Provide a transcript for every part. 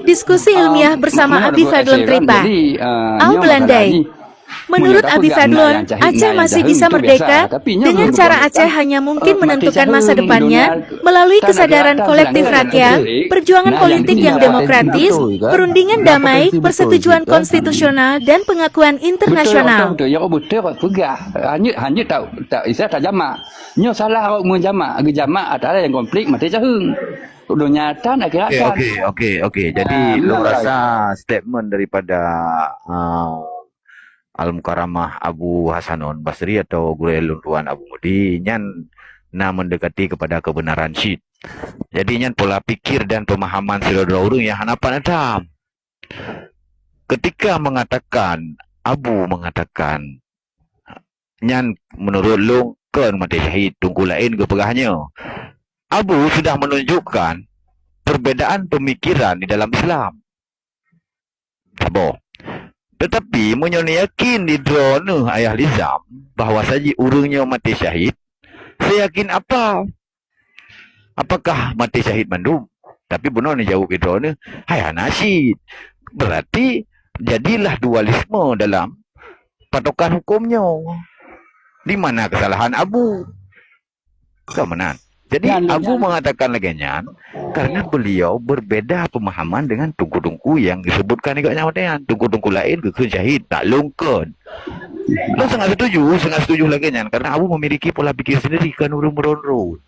Diskusi ilmiah bersama Mana Abi lagu Fadlon Aceh kan, Tripa. jadi Al nyo Belandai. masalahnya Menurut punya Abi tahu Fadlon, yang cahit, Aceh yang masih jahil bisa itu merdeka biasa. Tapi nyo dengan belum cara berkomitmen, Aceh hanya mungkin mati menentukan jahil masa di depannya dunia melalui tanah kesadaran gelatan kolektif sedangkan rakyat, konflik. perjuangan Nah, yang politik yang ditindak demokratis, betul kan? perundingan Nah, damai, potensi betul persetujuan sikit kan? konstitusional, dan pengakuan betul internasional. betul ya betul kok pegah hanya tak isa tak jamak nyo salah kau menjamak jamak ada yang konflik mati jahil udah nyata nak Okey, kirakan okey, okey, okey. Jadi, long benar rasa statement daripada Al-Mukarramah Abu Hasanun Basri atau Guru Tuan Abu Mudi, nyan na mendekati kepada kebenaran syid. Jadi, nyan pola pikir dan pemahaman sila-dua orang yang hanapan adam. Ketika Abu mengatakan, nyan menurut long kan mati syahid, tunggu lain ke pegahnya. Abu sudah menunjukkan perbedaan pemikiran di dalam Islam. Sabo. Tetapi menyono yakin di drone ayah Lizam bahawa saja urungnya mati syahid. Saya yakin apa? Apakah mati syahid mandum? Tapi benar ni jawab di drone, hai nasyid. Berarti jadilah dualisme dalam patokan hukumnya. Di mana kesalahan Abu? Kemenan. Jadi Abu mengatakan laginya karena beliau berbeda pemahaman dengan tungku-tungku yang disebutkan agaknya matian. Tungku-tungku lain kekun syahid tak lungkun. Lo sangat setuju laginya karena Abu memiliki pola pikir sendiri kan urung meronron.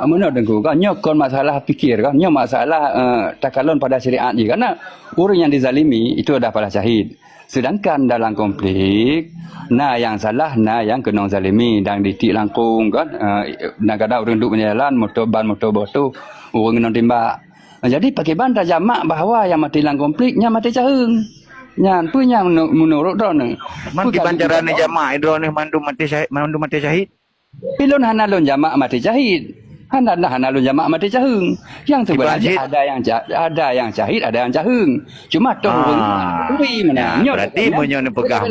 mana dengku kan nyo kon masalah fikir kan nyo masalah takalon pada syariat je karena orang yang dizalimi itu adalah pada syahid sedangkan dalam konflik yang salah yang kena zalimi dan ditik langkung kan kadang orang duduk berjalan motor botu orang kena tembak. Jadi pakai bandar jamak bahawa yang mati dalam konflik nya mati caheng nyan pun yang menurut drone Man di banjaran jamaah drone mandu mati syahid. Pilon hanalun jamak mati syahid. Hanalun jamak mati caheng. Yang sebenarnya ada yang syahid, ada yang caheng. Cuma tu berarti menyono pegah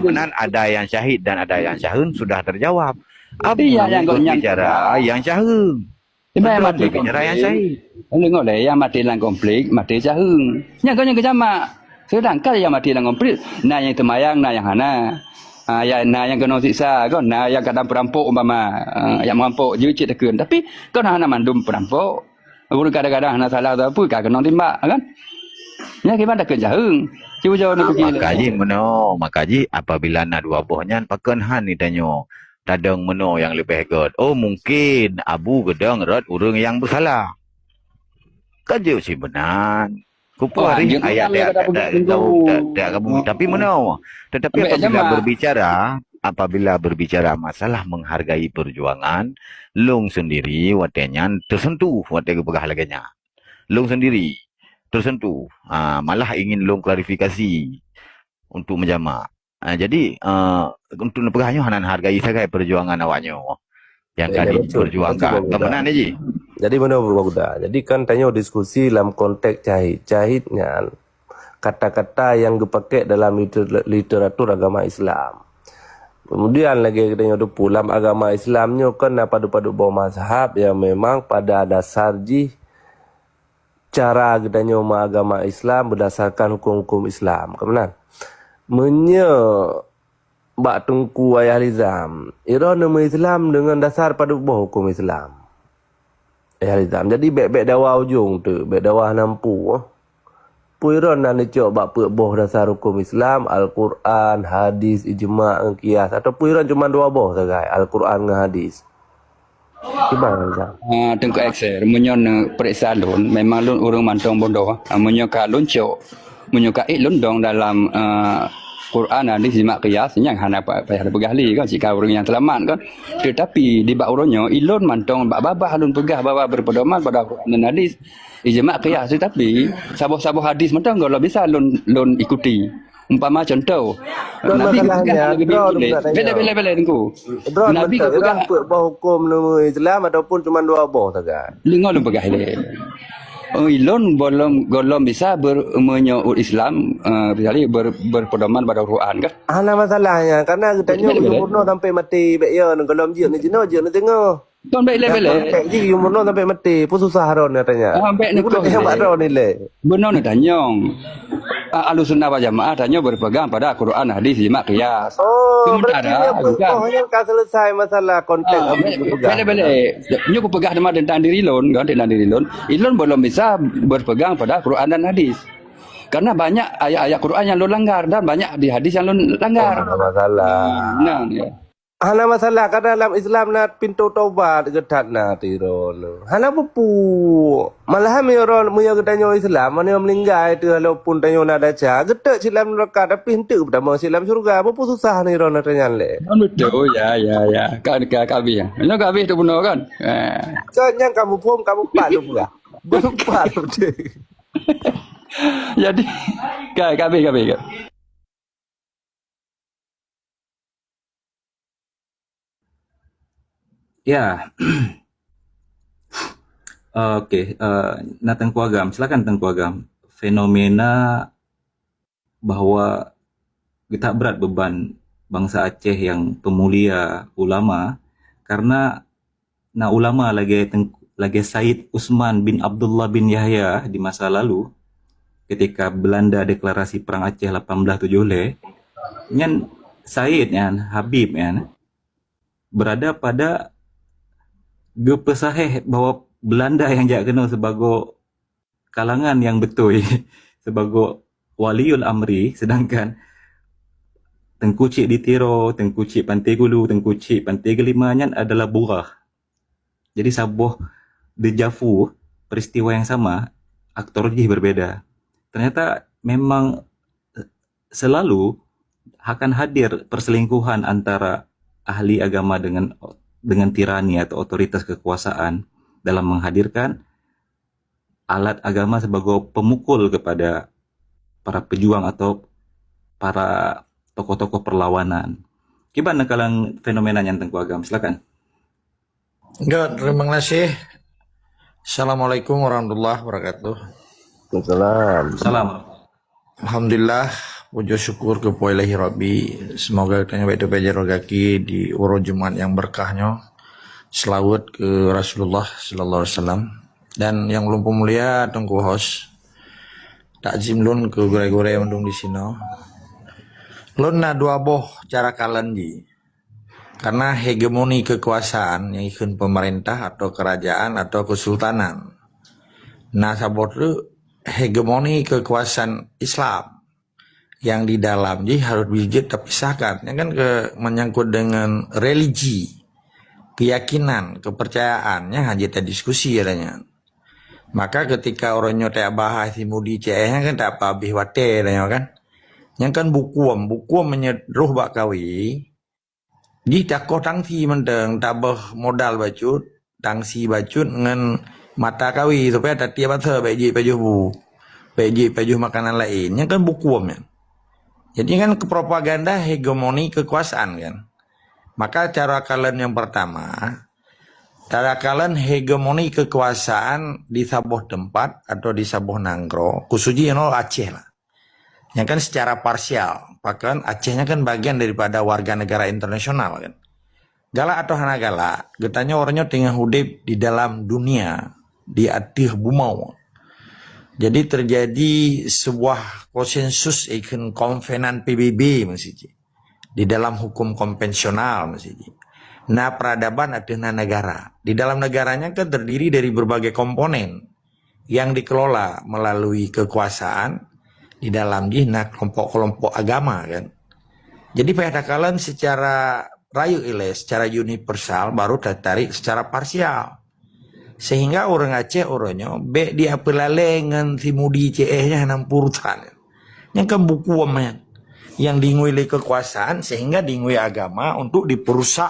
menan ada yang syahid dan ada yang syaheng sudah terjawab. Abu yang berbicara yang syaheng. Betul berbicara yang syahid. Tengok dah yang mati dalam konflik mati caheng. Yang kau yang kejamak. Sedangkan yang mati dalam konflik yang temayang yang hana. Yang kena siksa kan yang kadang perampok umpama yang merampok je cik tekun tapi kau nak mandum perampok baru kadang-kadang nak salah atau apa kau kena timbak kan nya gimana kejahung cuba jawab nak pergi makaji apabila nak dua bohnya pakan han ni tanyo tadang meno yang lebih god mungkin Abu gedang rat urang yang bersalah kan je si benar Kupuari ayat dia kamu tapi mana tetapi apabila berbicara masalah menghargai perjuangan long sendiri watenya tersentuh watek pegah laganya long sendiri tersentuh malah ingin long klarifikasi untuk menjamak jadi untuk pegahnya hanan hargai sagai perjuangan awaknya yang tadi perjuangkan kemenan aja. Jadi mana berbuka. Jadi kan tanya diskusi dalam konteks cahitnya kata-kata yang dipakai dalam literatur agama Islam. Kemudian lagi kita nyuruh dalam agama Islamnya kan padu-padu bawa mazhab yang memang pada dasar cara kita nyoma agama Islam berdasarkan hukum-hukum Islam. Kemudian Bak Tungku Ayah Lizam ira nama Islam dengan dasar pada hukum Islam. Ayah Lizam. Jadi bek-bek dawa ujung tu. Bek dawa nampu. Puira nak necok bak boh dasar hukum Islam. Al-Quran, hadis, ijma' qiyas. Atau puira cuma dua boh sagai. Al-Quran dengan hadis. Gimana Lizam? Tengku ekser. Menyon periksa lun. Memang lun urung mantong bodoh. Menyoka lun cok. Menyoka lun dong dalam Quran hadis ijma' qiyas yang hana payah bergahli kan jika orang yang selamat kan tetapi di bak orangnya ilun mantong bak babah lun pegah bawa berpedoman pada Quran dan hadis ijma' qiyas tetapi sabuh-sabuh hadis mantong kalau bisa lun ikuti umpama contoh Nabi pegah bela tengku Nabi pegah hukum nama Islam ataupun cuma dua boh saja lingau lun pegah dia ilun belum bisa menyaut Islam berpedoman pada Quran kan? Ana masalahnya karena kita nyo sampai mati bek ya belum je ni tengok. Tuan baik Yang balik. kontek je umur non sampai mati. Pun susah ron katanya. Sampai ni Ibu kau yang buat ron ni le. benar ni tanyong. Ahlussunnah wal Jamaah tanya berpegang pada Quran, hadis, ijma' qiyas. Oh, Sementara berarti dia bukan. oh yang kan selesai masalah konteks Balik. Nyo ku pegang tentang diri lon, kan tentang diri lon. Ilon belum bisa berpegang pada Quran dan hadis. Karena banyak ayat-ayat Quran yang lon langgar dan banyak di hadis yang lon langgar. masalah. Nah, ya. Hana masalah kan dalam Islam na pintu taubat gedat na tiron. Hana pupu. Malah mi orang mu yang gedanyo Islam mana meninggal tu walaupun tanyo na daca gedak silam neraka tapi henteu pertama silam surga. Pupu susah ni ron tanya le. Kan betul ya. Kan kami ya. Nyo kami tu benar kan. Kan yang kamu pom kamu pak lu pula. Lupa lu dia. Jadi kami. Ya, oke. Nah, Tengku Agam, silakan Tengku Agam. Fenomena bahwa kita berat beban bangsa Aceh yang pemulia ulama karena ulama lagi Said Usman bin Abdullah bin Yahya di masa lalu ketika Belanda deklarasi perang Aceh 1870 nyan Said yan Habib yan berada pada gepesahih bahwa Belanda yang jak kenal sebagai kalangan yang betul sebagai waliul amri, sedangkan Tengku Cik di Tiro, Tengku Cik Pantai Gulu, Tengku Cik Pantai Gelimanya adalah burah. Jadi sabuh dejavu peristiwa yang sama, aktor jih berbeda. Ternyata memang selalu akan hadir perselingkuhan antara ahli agama dengan tirani atau otoritas kekuasaan dalam menghadirkan alat agama sebagai pemukul kepada para pejuang atau para tokoh-tokoh perlawanan. Gimana kalau fenomena yang Tengku Agam? Silakan. Enggak, terima kasih. Assalamualaikum warahmatullahi wabarakatuh. Salam. Alhamdulillah, puji syukur kepada Ilahi Rabbi. Semoga kita baik terpejar rogaki di urut Jumat yang berkahnya. Selawat ke Rasulullah sallallahu alaihi wasallam. Dan yang belum mulia Tengku Hos. Takzim lun ke gore-gore yang mendung di sini. Lun na dua boh cara kalian di. Karena hegemoni kekuasaan yang ikut pemerintah atau kerajaan atau kesultanan. Nah sabot lu hegemoni kekuasaan Islam yang di dalam jadi harus bisa terpisahkan. Yang kan menyangkut dengan religi, keyakinan, kepercayaannya hanya kita diskusi adanya. Maka ketika orangnya tak bahas mudi cehnya kan tak apa habis wate adanya kan. Yang kan bukuam menyeruh bak kawi. Di takoh tangsi menteng tabah modal bacut, tangsi bacut dengan mata kawi supaya tak tiap apa baik baju makanan lain. Yang kan bukuam ya. Jadi kan propaganda hegemoni kekuasaan kan. Maka cara kalian yang pertama, cara kalian hegemoni kekuasaan di sabuh tempat atau di sabuh nangkro, khususnya Aceh lah. Yang kan secara parsial, bahkan Acehnya kan bagian daripada warga negara internasional kan. Galak atau hana galak, getanya orangnya tengah hudib di dalam dunia, di atih bumau. Jadi terjadi sebuah konsensus ikon konvenan PBB masih di dalam hukum konvensional masih. Nah peradaban adalah negara. Di dalam negaranya kan terdiri dari berbagai komponen yang dikelola melalui kekuasaan di dalam jihna kelompok-kelompok agama kan. Jadi pada kalian secara rayu iles, secara universal baru tertarik secara parsial. Sehingga orang Aceh orangnya be dia pelalengan si mudi CE-nya 60 tahun. Yang kan buku yang dingui kekuasaan sehingga dingui agama untuk diperusak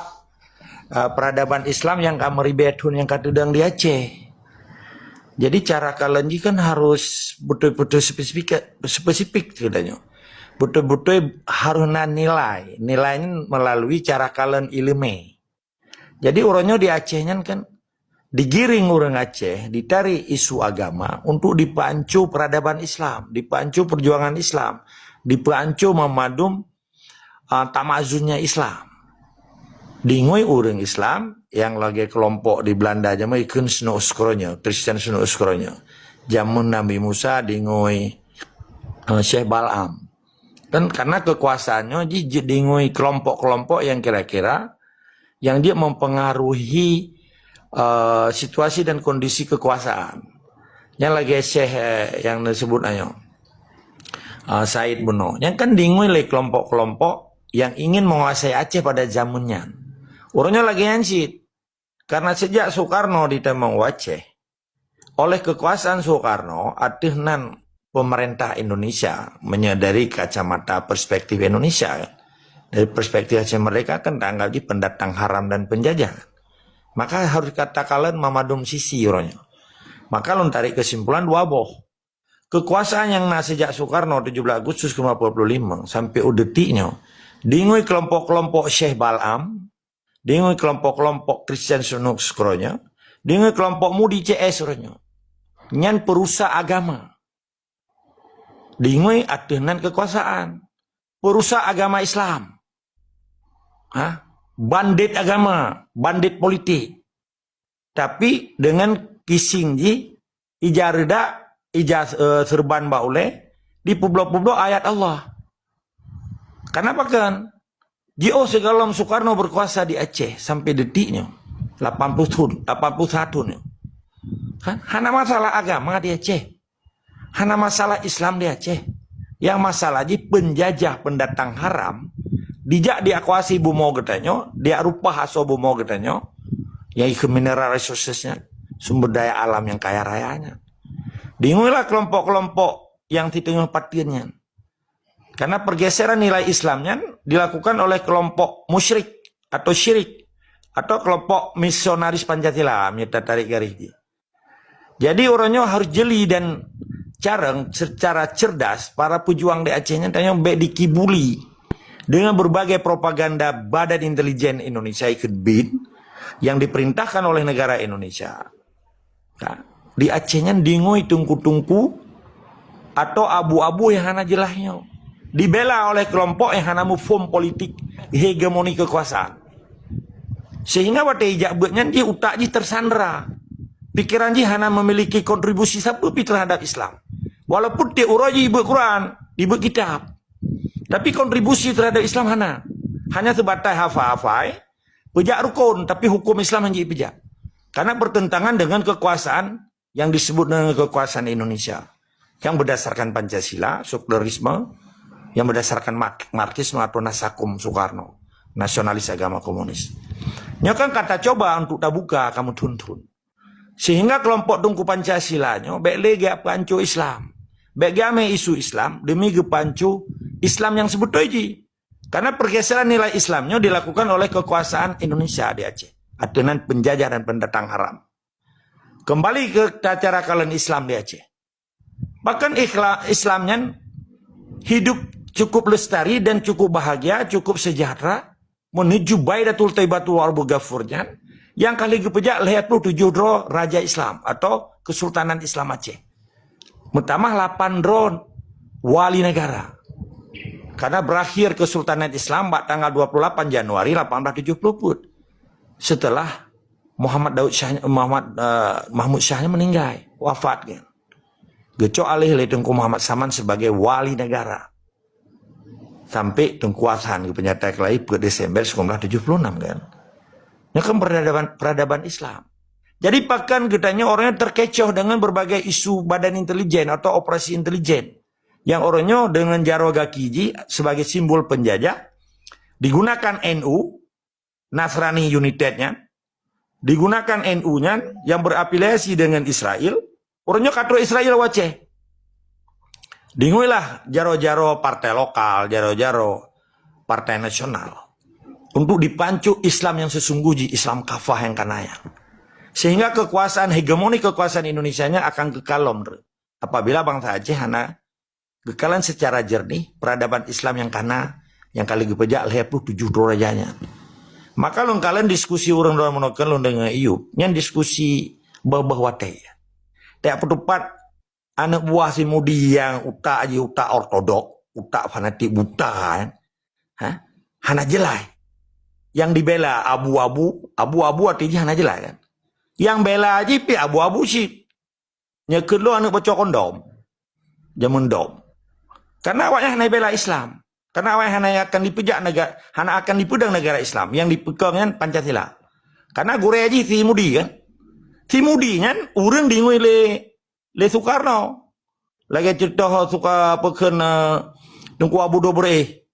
peradaban Islam yang kameribetun yang katudang di Aceh. Jadi cara kalian kan harus betul-betul spesifik ceritanya. Betul-betul harus nilai. Nilainya melalui cara kalian ilmu. Jadi orangnya di Acehnya kan digiring orang Aceh, ditarik isu agama untuk dipancu peradaban Islam, dipancu perjuangan Islam, dipancu memadum tamazunnya Islam. Dingoi orang Islam, yang lagi kelompok di Belanda aja mah ikun seno uskronya, Kristen seno uskronya. Jamun Nabi Musa dingoi Syekh Bal'am. Kan karena kekuasaannya dingoi kelompok-kelompok yang kira-kira yang dia mempengaruhi situasi dan kondisi kekuasaan. Yang lagi Syekh yang disebut ayo Said Buno. Yang kan dingoi oleh kelompok-kelompok yang ingin menguasai Aceh pada zamannya. Orangnya lagi hansit. Karena sejak Soekarno ditemang Aceh, oleh kekuasaan Soekarno, adehnan pemerintah Indonesia menyadari kacamata perspektif Indonesia. Dari perspektif Aceh mereka kan dianggap di pendatang haram dan penjajah. Maka harus katakan mamadum sisi orangnya. Maka lu tarik kesimpulan dua boh. Kekuasaan yang sejak Soekarno 17 Agustus 1945 sampai udetiknya, dingui kelompok-kelompok Syekh Bal'am, dingui kelompok-kelompok Kristen Sunuk skronya, dingui kelompok Mudi CS orangnya. Nyan perusak agama. Dingui adenan kekuasaan. Perusak agama Islam. Bandit agama, bandit politik. Tapi dengan kising serban baule di publo-publo ayat Allah. Kenapa kan? Segalom Soekarno berkuasa di Aceh sampai detiknya 81 nya. Kan hana masalah agama di Aceh. Hana masalah Islam di Aceh. Yang masalah penjajah pendatang haram dijak diakuasi bumo getanyo, dia rupa haso bumo getanyo, yang ke mineral resourcesnya, sumber daya alam yang kaya rayanya. Dinguilah kelompok-kelompok yang titungnya patiannya. Karena pergeseran nilai Islamnya dilakukan oleh kelompok musyrik atau syirik atau kelompok misionaris Pancasila, minta tarik garis. Jadi orangnya harus jeli dan careng secara cerdas para pejuang di Acehnya tanya baik dikibuli dengan berbagai propaganda Badan Intelijen Indonesia ikut BIN yang diperintahkan oleh negara Indonesia. Nah, di Acehnya dingoi tungku-tungku atau abu-abu yang hana jelahnya dibela oleh kelompok yang hana mufum politik hegemoni kekuasaan. Sehingga pada ijak buatnya dia utak dia tersandera. Pikiran dia hana memiliki kontribusi sapupi terhadap Islam. Walaupun dia uraji ibu Quran, ibu kitab. Tapi kontribusi terhadap Islam hanya sebatas hafal-hafal, pejak rukun, tapi hukum Islam hanya pejak. Karena bertentangan dengan kekuasaan yang disebut dengan kekuasaan Indonesia. Yang berdasarkan Pancasila, sekularisme, yang berdasarkan marxisme atau nasakum Soekarno, nasionalis agama komunis. Ini kan kata coba untuk tabuka kamu tuntun. Sehingga kelompok tungku Pancasila-nya baik lagi pancu Islam. Baik game isu Islam demi kepancu Islam yang sebetulnya. Karena pergeseran nilai Islamnya dilakukan oleh kekuasaan Indonesia di Aceh. Adenan penjajah dan pendatang haram. Kembali ke cara kalian Islam di Aceh. Bahkan Islamnya hidup cukup lestari dan cukup bahagia, cukup sejahtera. Menuju Baidatul Taibatul Warbu Gafurnya. Yang kali kepejak lihat 7 dro Raja Islam atau Kesultanan Islam Aceh. Pertama 8 dro wali negara. Karena berakhir Kesultanan Islam tanggal 28 Januari 1870. Setelah Mahmud Syahnya meninggal, wafat kan. Geco alih Tengku Muhammad Saman sebagai wali negara. Sampai tengkuasan penyataan lagi ke Desember 1976 kan. Ini kan peradaban Islam. Jadi bahkan katanya orangnya terkecoh dengan berbagai isu badan intelijen atau operasi intelijen. Yang orangnya dengan Jaroga Kiji sebagai simbol penjajah. Digunakan NU, Nasrani Unitednya. Digunakan NU-nya yang berafiliasi dengan Israel. Orangnya katro Israel waceh. Dinguilah jaro-jaro partai lokal, jaro-jaro partai nasional. Untuk dipancu Islam yang sesungguhnya, Islam kafah yang kanaya. Sehingga kekuasaan, hegemoni kekuasaan Indonesianya akan kekalom. Apabila bangsa Aceh hana kekalan secara jernih, peradaban Islam yang kana, yang kali gepejak lihat 7 rajanya. Maka lo kalian diskusi orang-orang menokkan lo dengan Iyub, yang diskusi bah-bah watay. Tak petupat anak buah si Mudi yang utak ortodok, utak fanatik buta, hana jelai. yang dibela abu-abu artinya aja lah kan. Yang bela aja pi abu-abu sih. Nyekut lo anak baca kondom. Jamun dom. Karena awaknya hanya bela Islam. Karena awaknya hanya akan dipejak negara, hanya akan dipedang negara Islam yang dipegangnya Pancasila. Karena gure aja si Mudi kan. Si Mudi kan urang dingui le Soekarno. Lagi cerita suka peken Tengku Abu Dobre.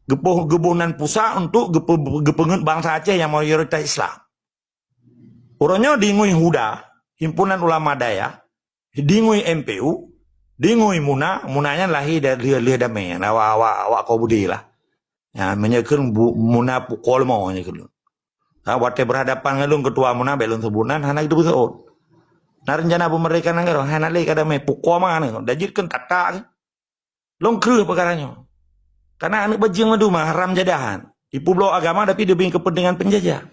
Gebunan pusat untuk gepengen bangsa Aceh yang mayoritas Islam. Orangnya dingui Huda, Himpunan Ulama Daya, dingui MPU, dingui Munanya lahir dari lihat damai. Awak kau budi lah. Ya, menyekun Muna pukul mau nyekun. Waktu berhadapan ngelung ketua Muna belum sebulan, anak itu besar. Nah rencana pemerintah negara, anak lagi kada mai pukul mana? Dajirkan tata, long kru perkaranya. Karena anak bajing madu mah haram jadahan. Di pulau agama tapi demi kepentingan penjajah.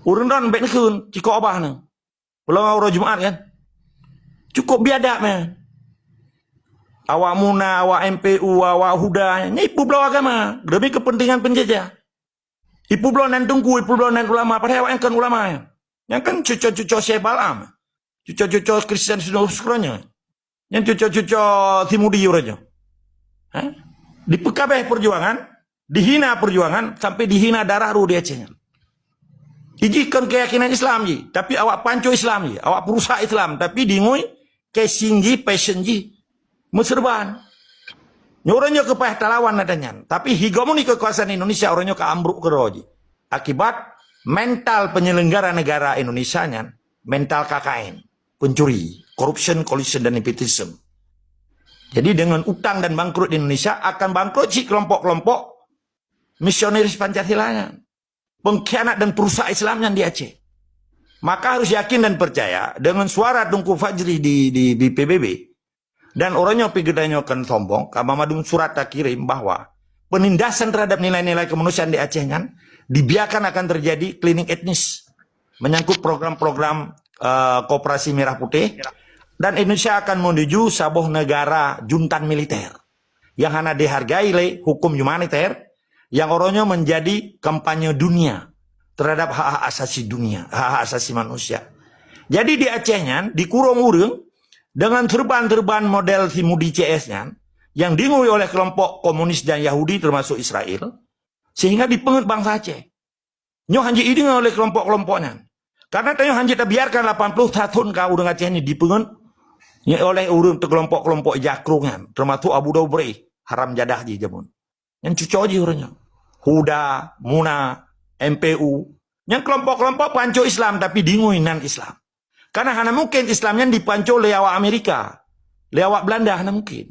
Urang don baik nekun, ciko abah ne. Pulau orang Jumat kan. Cukup biadab mah. Awak Muna, awak MPU, awak Huda, ini pulau agama demi kepentingan penjajah. Ipu pulau nan tunggu, ipu pulau nan ulama, padahal awak yang kan ulama ya. Yang kan cucu-cucu Syekh Balam. Cucu-cucu Kristen Sunnah. Yang cucu-cucu Timudi urangnya. Hah? Dipekabeh perjuangan, dihina perjuangan, sampai dihina darah ru di Aceh. Ijikan keyakinan Islam ji, tapi awak panco Islam ji, awak perusahaan Islam, tapi dingui casing ji, passion ji, meserban. Orangnya kepah talawan nadanya, tapi hegemoni kekuasaan Indonesia orangnya ke ambruk ke roji. Akibat mental penyelenggara negara Indonesia nya, mental KKN, pencuri, corruption, collusion dan nepotism. Jadi dengan utang dan bangkrut di Indonesia akan bangkrut si kelompok-kelompok misionaris Pancasila, pengkhianat dan perusahaan Islam yang di Aceh. Maka harus yakin dan percaya dengan suara Tungku Fajri di PBB dan orangnya pigedanya akan sombong. Kama madum surat tak kirim bahwa penindasan terhadap nilai-nilai kemanusiaan di Aceh kan dibiarkan akan terjadi cleaning etnis menyangkut program-program Koperasi Merah Putih. Dan Indonesia akan menuju sebuah negara juntan militer yang hanya dihargai oleh hukum humaniter yang orangnya menjadi kampanye dunia terhadap hak-hak asasi dunia, hak-hak asasi manusia. Jadi di Acehnya dikurung urang dengan serban-serban model Timudi CS-nya yang dingui oleh kelompok komunis dan Yahudi termasuk Israel sehingga dipengut bangsa Aceh. Nyo hanji iding oleh kelompok-kelompoknya. Karena tanya hanji tak biarkan 80 tahun kau urang Aceh ini dipengut ya oleh urang kelompok-kelompok jakrungan termasuk Abu Dobre haram jadah ji jamun yang cucok ji urangnya Huda, Muna, MPU yang kelompok-kelompok panco Islam tapi dingui non Islam karena hanya mungkin Islamnya dipanco oleh awak Amerika oleh awak Belanda hanya mungkin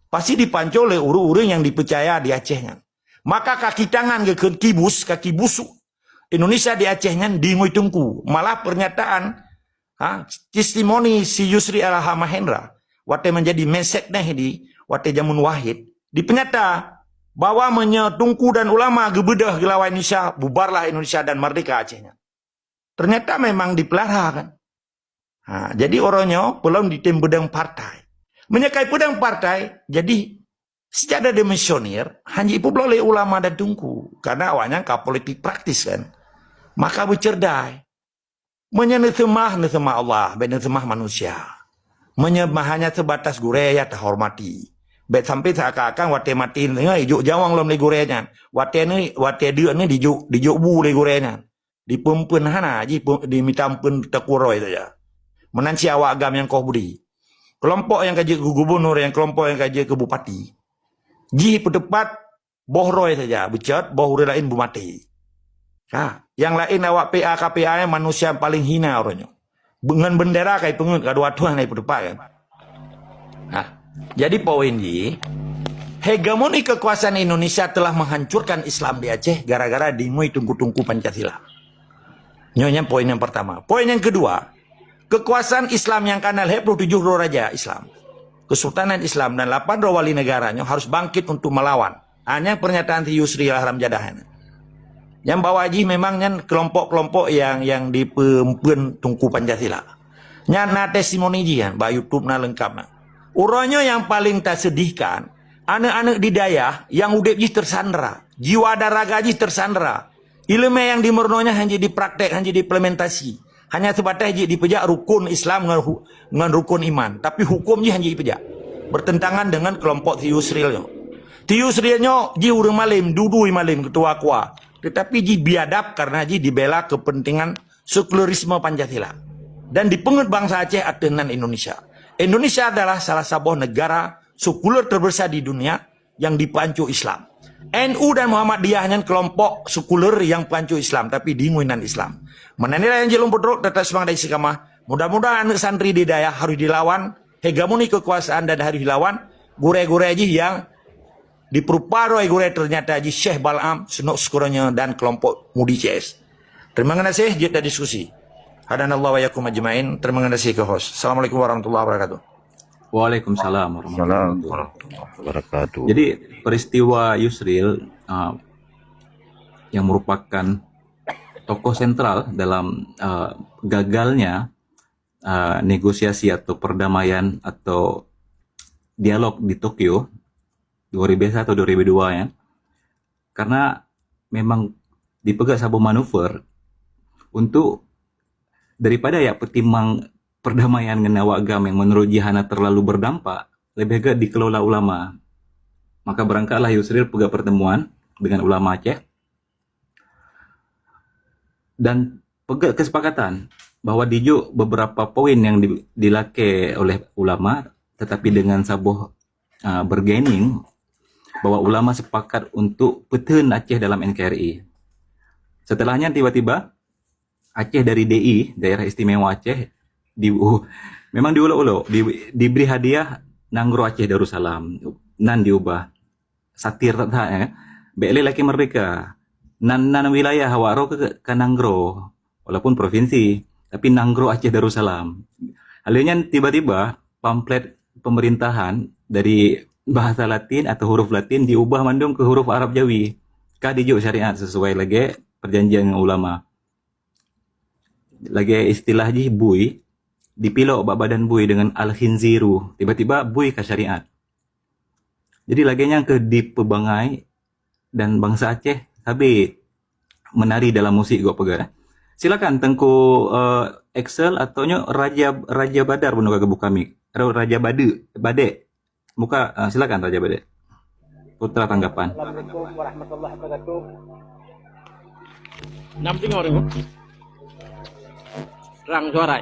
pasti dipanco oleh urang-urang yang dipercaya di Acehnya maka kaki tangan ke kaki busuk Indonesia di Acehnya dingui tungku malah pernyataan testimoni si Yusri Alha Mahendra waktu menjadi mesekneh di waktu jamun wahid dipenyata bahwa menyetungku dan ulama gebedah gelawai Indonesia bubarlah Indonesia dan merdeka Acehnya ternyata memang dipelihara kan jadi orangnya belum ditembedang partai menyekai pedang partai jadi secara demisionir hanya ibu boleh ulama dan tungku karena awalnya ke politik praktis kan maka bercerdai menyenemah Allah, benesemah manusia. Menyembah hanya sebatas guraya tak hormati. Bet sampai seakan-akan wate mati ni ijuk jawang lom le gurenya. Wate dia ni dijuk bu le gurenya. Dipempen hana ji diminta pun tekuroi saja. Menanci awak agam yang kau budi. Kelompok yang kaji ke gubernur, yang kelompok yang kaji ke bupati. Ji pedepat bohroi saja, becat boh lain bu mati. Yang lain awak PA KPA manusia paling hina orangnya. Dengan bendera kayak pengut kedua tuan naik depan kan. Jadi poin ini hegemoni kekuasaan Indonesia telah menghancurkan Islam di Aceh gara-gara dimui tungku-tungku Pancasila. Nyonya poin yang pertama. Poin yang kedua, kekuasaan Islam yang kanal 27 raja Islam. Kesultanan Islam dan 8 wali negaranya harus bangkit untuk melawan. Hanya pernyataan Ti Yusri Haram Jadahan. Yang bawa haji memangnya kelompok-kelompok yang dipempen tungku Pancasila. Nyana testimoni ji kan, ba YouTube na lengkap na. Urangnya yang paling tak sedihkan, anak-anak di daya yang udah ji tersandera, jiwa dan raga ji tersandera. Ilmu yang dimurnonya hanya dipraktek, hanya diimplementasi. Hanya sebatas hanya dipejak rukun Islam dengan rukun iman. Tapi hukumnya hanya dipejak. Bertentangan dengan kelompok Yusrilnya. Yusrilnya ji urang malim, dudui malim ketua kuah. Tetapi ji biadab karena ji dibela kepentingan sekularisme Pancasila. Dan dipengut bangsa Aceh atenan Indonesia. Indonesia adalah salah sebuah negara sekuler terbesar di dunia yang dipancu Islam. NU dan Muhammadiyah hanya kelompok sekuler yang pancu Islam, tapi dinguinan Islam. Menanila yang jelum pedruk tetap semangat istiqamah. Mudah-mudahan anak santri di daya harus dilawan, hegemoni kekuasaan dan harus dilawan, gure-gure aja yang diperuparoi gure ternyata aja Syekh Bal'am, Senok Sekuranya dan kelompok Mudi CS. Terima kasih, jeda diskusi. Hadanallahu wa yakum ajmain. Terima kasih ke host. Assalamualaikum warahmatullahi wabarakatuh. Waalaikumsalam warahmatullahi Assalamualaikum wabarakatuh. Jadi peristiwa Yusril yang merupakan tokoh sentral dalam gagalnya negosiasi atau perdamaian atau dialog di Tokyo 2001 atau 2002 ya. Karena memang dipegang sebuah manuver untuk daripada ya pertimbang perdamaian dengan awak yang menurut Jihana terlalu berdampak, lebih agak dikelola ulama. Maka berangkatlah Yusril pegang pertemuan dengan ulama Aceh dan pegang kesepakatan bahwa dijuk beberapa poin yang dilake oleh ulama, tetapi dengan sabuh bergaining bahwa ulama sepakat untuk peten Aceh dalam NKRI. Setelahnya tiba-tiba Aceh dari DI, Daerah Istimewa Aceh, memang diulok-ulok, diberi hadiah Nanggro Aceh Darussalam, nan diubah satir tak ya, beli laki merdeka, nan wilayah hawaro ke Nanggro, walaupun provinsi, tapi Nanggro Aceh Darussalam. Akhirnya tiba-tiba pamflet pemerintahan dari bahasa Latin atau huruf Latin diubah mandum ke huruf Arab Jawi, dijuk syariat sesuai lagi perjanjian dengan ulama. Lagi istilah ji bui dipilok badan bui dengan al-khinziru, tiba-tiba bui ke syariat. Jadi laginya ke di Pebangai dan bangsa Aceh habis menari dalam musik gua pegang. Silakan Tengku Excel atau Raja Badar pun ke buka mic. Raja Bade. Muka silakan Raja Bade. Putra tanggapan. Assalamualaikum warahmatullahi wabarakatuh. Nam tengok ni. Terang suara.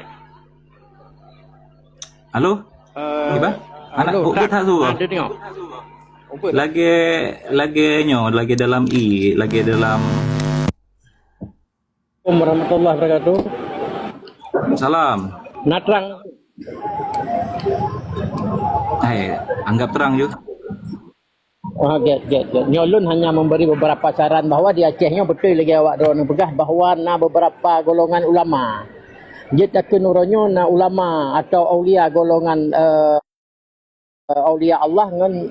Halo? Iba? Anak halo, buat tak tu. Ada tengok. Lagi dalam lagi dalam Assalamualaikum warahmatullahi wabarakatuh. salam. Nak terang. Anggap terang je. Get. Nyolun hanya memberi beberapa saran bahawa di Acehnya betul lagi awak dorang pegah bahawa na beberapa golongan ulama. Jet akan uronyo na ulama atau aulia golongan aulia Allah dengan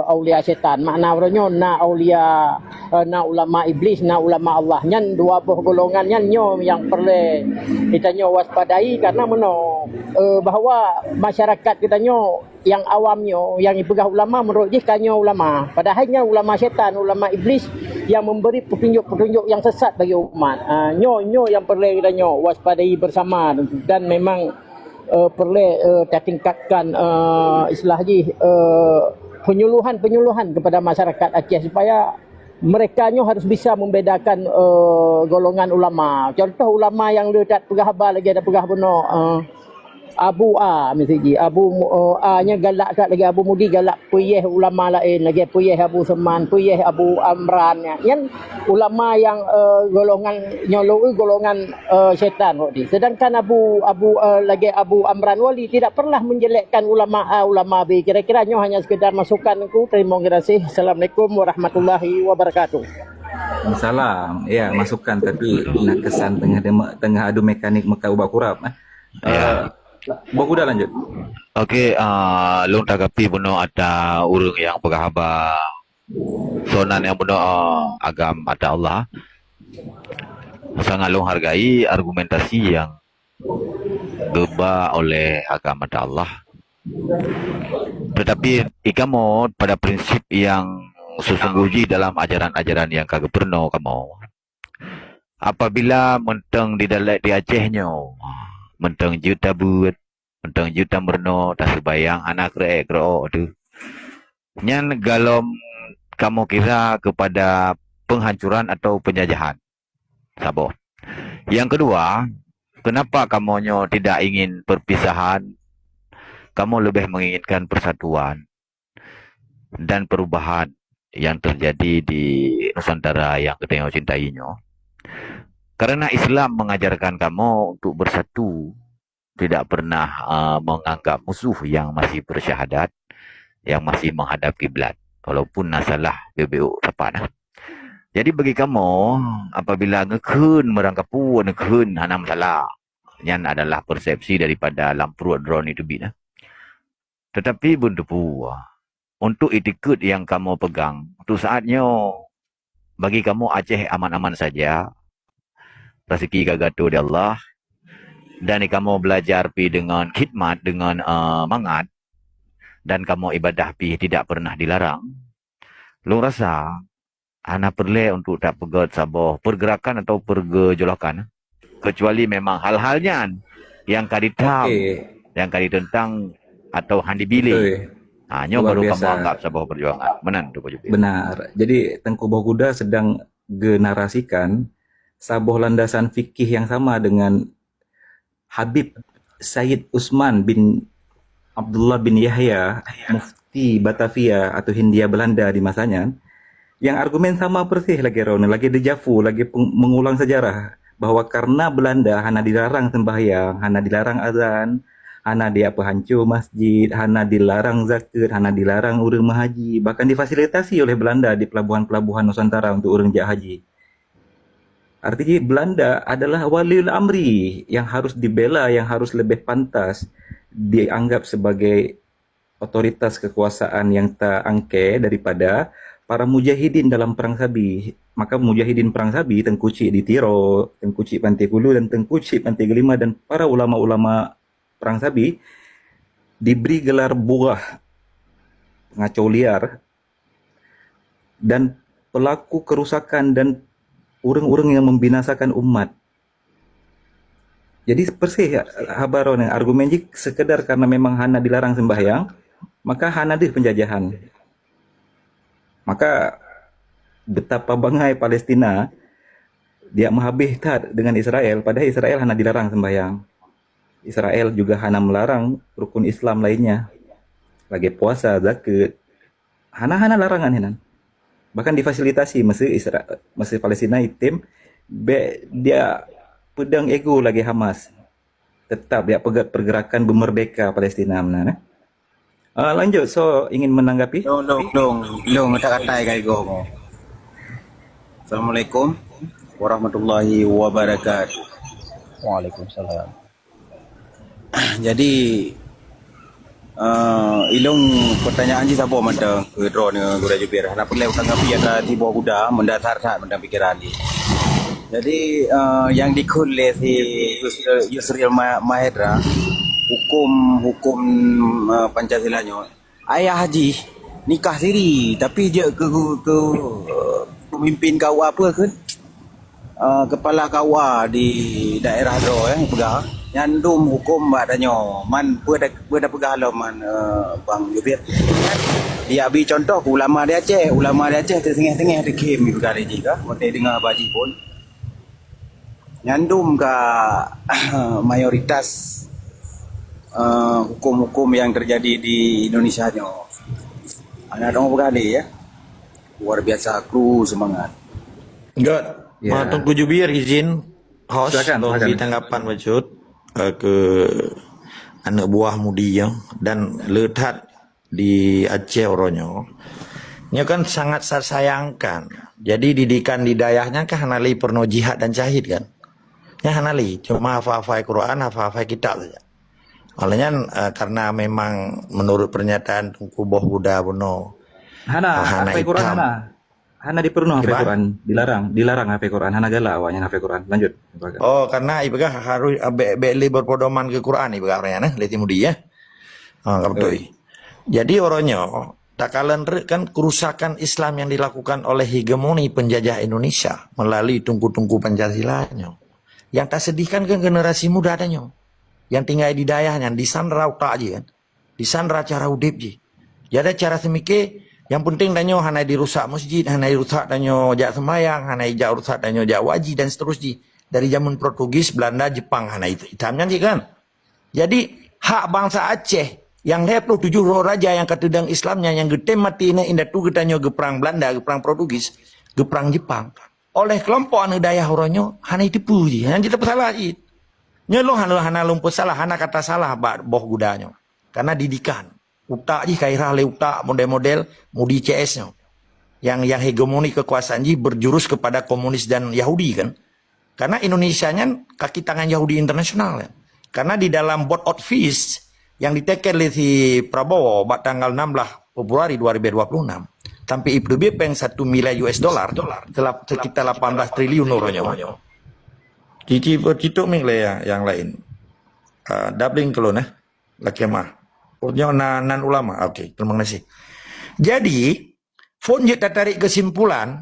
aulia setan. Makna uronyo na aulia na ulama iblis, na ulama Allah. Nyan dua buah golongan nyo yang perlu kita nyo waspadai karena bahawa masyarakat kita nyo yang awamnya yang dipegah ulama menurut dia kanyo ulama. Padahalnya ulama setan, ulama iblis yang memberi petunjuk-petunjuk yang sesat bagi umat. Nyo yang perlu kita nyo waspadai bersama dan memang perlu tingkatkan penyuluhan kepada masyarakat Aceh supaya mereka harus bisa membedakan golongan ulama. Contoh ulama yang letak pegah habar lagi ada pegah benar Abu A mesti Abu A nya galak tak lagi Abu Mudi galak puyeh ulama lain lagi puyeh Abu Seman puyeh Abu Amran yang ulama yang golongan nyolo golongan syaitan waktu. Sedangkan Abu Amran Wali tidak pernah menjelekkan ulama A ulama B. Kira-kiranya hanya sekedar masukan aku. Terima kasih. Assalamualaikum warahmatullahi wabarakatuh. Salam. Ya, masukan tapi nak kesan tengah adu mekanik meka ubah kurap. Baku dah lanjut. Okey, long tanggapi benar ada urang yang berkhabar sonan yang benar agam ada Allah. Sangat long hargai argumentasi yang geba oleh agama ada Allah. Tetapi ikamu pada prinsip yang sesungguhnya dalam ajaran-ajaran yang kagak pernah kamu apabila menteng di dalam di Acehnya, menteng juta buat, menteng juta merno, tak sebayang anak reo tu. Nyan galom kamu kira kepada penghancuran atau penjajahan. Sabo. Yang kedua, kenapa kamu tidak ingin perpisahan? Kamu lebih menginginkan persatuan dan perubahan yang terjadi di Nusantara yang kita cintainya. Karena Islam mengajarkan kamu untuk bersatu, tidak pernah menganggap musuh yang masih bersyahadat, yang masih menghadap kiblat, walaupun nasalah BBU apa. Jadi bagi kamu, apabila ngekun merangkapu, ngekun hanam salah, yang adalah persepsi daripada lampu drone itu bina. Tetapi buntupu, untuk etiket yang kamu pegang, untuk saatnya bagi kamu Aceh aman-aman saja, rezeki gagato di Allah, dan kamu belajar pi dengan khidmat, dengan mangat, dan kamu ibadah pi tidak pernah dilarang. Lu rasa ana perlu untuk tak pegat sabar pergerakan atau pergejolakan, kecuali memang hal-halnya yang kaditam, yang kadi tentang atau handi bilih. Hanya Luar baru biasa. kamu anggap sebuah perjuangan. Benar tu Pak Jupir. Benar. Jadi Tengku Bahuda sedang generasikan sebuah landasan fikih yang sama dengan Habib Sayyid Usman bin Abdullah bin Yahya, mufti Batavia atau Hindia Belanda di masanya, yang argumen sama persis lagi Ron, lagi dejavu, lagi mengulang sejarah bahwa karena Belanda hana dilarang sembahyang, hana dilarang azan, hana dia hancur masjid, hana dilarang zakat, hana dilarang urang haji, bahkan difasilitasi oleh Belanda di pelabuhan-pelabuhan Nusantara untuk urang jak haji. Artinya Belanda adalah waliul amri yang harus dibela, yang harus lebih pantas dianggap sebagai otoritas kekuasaan yang tak angke daripada para mujahidin dalam perang Sabi. Maka mujahidin perang Sabi, Tengku Cik di Tiro, Tengku Cik Pantai Kulu dan Tengku Cik Pantai Gelima dan para ulama-ulama perang Sabi diberi gelar burah, pengacau liar, dan pelaku kerusakan dan orang-orang yang membinasakan umat. Jadi persis habaron yang argumen jik sekedar karena memang hana dilarang sembahyang, maka hana dih penjajahan. Maka betapa bangai Palestina dia menghabis dengan Israel, padahal Israel hana dilarang sembahyang. Israel juga hana melarang rukun Islam lainnya, lagi puasa, zakat, hana larangan hinan. Bahkan difasilitasi masa Palestina itim dia pedang ego lagi Hamas, tetap dia pegat pergerakan bermerdeka Palestina mana. Lanjut, so ingin menanggapi? Long kata-kata kaya go. Assalamualaikum warahmatullahi wabarakatuh. Waalaikumsalam. Jadi ilong pertanyaan je siapa mata ke draw ni Gura Jubir. Nak perlu tanggapi ada tiba kuda mendasar saat mendang pikiran dia. Jadi yang dikul oleh si Yusril Mahendra hukum Pancasilanya, ayah haji nikah siri tapi je ke pemimpin KUA apa ke kepala KUA di daerah draw pegang nyandum hukum adanya man pada pegang lo man Bang Jubir. Dia ambil contoh ulama di Aceh tersengih-tengih dekem pegang dia juga mesti dengar baji pun nyandum ke mayoritas hukum-hukum yang terjadi di Indonesia nya. Anak dong berkali ya. Luar biasa kru semangat. God, Ya. Tengku Jubir izin host Silakan, bagi silakan. tanggapan wajud ke anak buah mudi yang dan letak di Aceh orangnya. Nya kan sangat saya sayangkan. Jadi didikan di dayahnya kan hanali perno jihad dan syahid kan. Nya hanali cuma hafal-hafal Quran, hafal-hafal kitab saja. Olehnya karena memang menurut pernyataan Tengku Bahuda Bono Hana Hana hafal Quran hitam. hana dipernu hafal Gimana? Quran, dilarang hafal Quran, hana galak awaknya hafal Quran. Lanjut. Oh, karena ibegah harus beli berpedoman ke Quran ibegah orangnya nah leti mudi ya. Oh, betul. Jadi orangnya tak kala kan kerusakan Islam yang dilakukan oleh hegemoni penjajah Indonesia melalui tungku-tungku Pancasilanya. Yang tak sedihkan kan generasi muda adanya. Yang tinggal di daerahnya, disandra utak je kan. Disandra cara udip je. Jadi cara semikir, yang penting danyo hana dirusak masjid, hana dirusak danyo jak sembayang, hana jak rusak danyo jak wajib dan seterusnya. Dari zaman Portugis, Belanda, Jepang, hana itu hitamnya je kan. Jadi hak bangsa Aceh yang 27 raja yang ketedang Islamnya yang gede mati ini indah tu getanyo geperang Belanda, geperang Portugis, geperang Jepang. Oleh kelompok anu daya horonyo hana ditipu je. Hana kita salah je. Nyelo hana lumpur salah, hana kata salah boh gudanyo. Karena didikan. Utak je kairah le utak model-model mudi CS-nya. Yang hegemoni kekuasaan je berjurus kepada komunis dan Yahudi kan. Karena Indonesianya kaki tangan Yahudi internasional kan. Karena di dalam board of peace yang diteken oleh si Prabowo pada tanggal 16 Februari 2026 sampai IPB peng 1 miliar US dollar sekitar 18 triliun euronya. Cici bercituk mingle ya yang lain. Dabling kalau nah laki mah. Urnya nan ulama. Oke, terima kasih. Jadi, Fonje tarik kesimpulan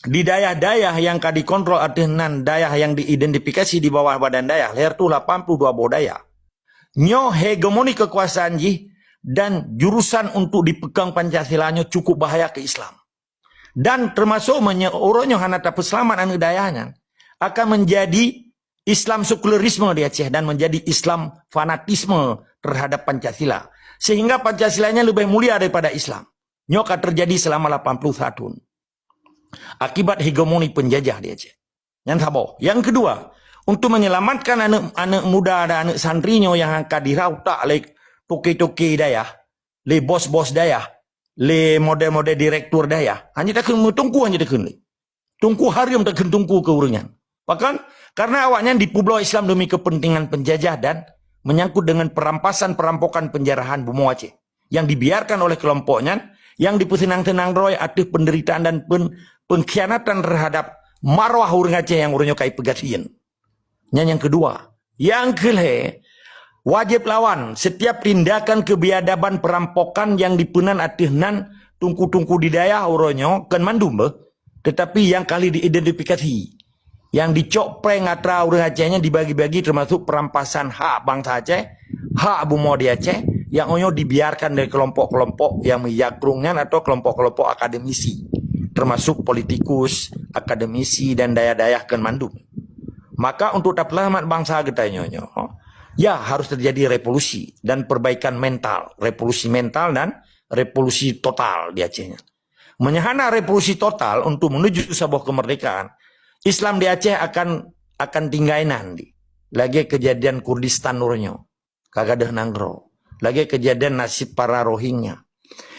di daerah-daerah yang dikontrol artinan daerah yang diidentifikasi di bawah badan daerah leher tu 82 bodaya. Nyo hegemoni kekuasaan ji dan jurusan untuk dipegang Pancasilanya cukup bahaya ke Islam. Dan termasuk menyeorongnya hanata peselamat anu daerahnya akan menjadi Islam sekularisme di Aceh dan menjadi Islam fanatisme terhadap Pancasila. Sehingga Pancasilanya lebih mulia daripada Islam. Nyo akan terjadi selama 80 tahun. Akibat hegemoni penjajah di Aceh. Yang sabar. Yang kedua, untuk menyelamatkan anak muda dan anak santrinya yang akan dirautak oleh toke-toke daya, le bos-bos daya, le model-model direktur daya, hanya tak kena tungku hanya tak kena. Tungku harium tak kena tungku keuringan. Bahkan karena awaknya di Pulau Islam demi kepentingan penjajah dan menyangkut dengan perampokan penjarahan Bumi Aceh yang dibiarkan oleh kelompoknya yang dipusinang-tenang roy aktif penderitaan dan pengkhianatan terhadap marwah orang Aceh yang orangnya kai pegasian. Yang kedua, yang kelih wajib lawan setiap tindakan kebiadaban perampokan yang dipunan atihnan tungku-tungku di daerah orangnya kan mandum tetapi yang kali diidentifikasi yang dicopeng atra orang Acehnya dibagi-bagi termasuk perampasan hak bangsa Aceh, hak Bumi di Aceh yang onyo dibiarkan dari kelompok-kelompok yang menyakrungnya atau kelompok-kelompok akademisi termasuk politikus, akademisi dan daya-daya kan mandum. Maka untuk selamat bangsa kita nyonyo, ya harus terjadi revolusi dan perbaikan mental, revolusi mental dan revolusi total di Acehnya. Menyahana revolusi total untuk menuju sebuah kemerdekaan, Islam di Aceh akan tinggainan di. Lagi kejadian Kurdistan nurnyo, kagak dah nanggro. Lagi kejadian nasib para Rohingya.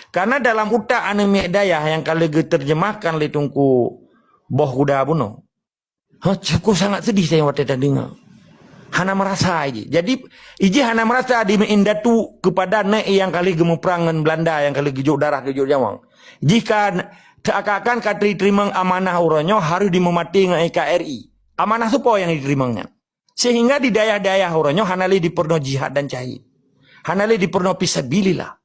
Karena dalam utak anime daya yang kali terjemahkan li tungku boh kuda buno. Cukup sangat sedih saya waktu tadi dengar. Hana merasa aja. Jadi iji hana merasa di meindatu kepada nek yang kali gemu perangan Belanda yang kali gejuk darah gejuk jawang. Jika seakan-akan katri terima amanah uronyo harus dimemati dengan NKRI. Amanah supo yang diterimanya. Sehingga di daerah-daerah uronyo hanali diperno jihad dan cahid. Hanali diperno fisabilillah.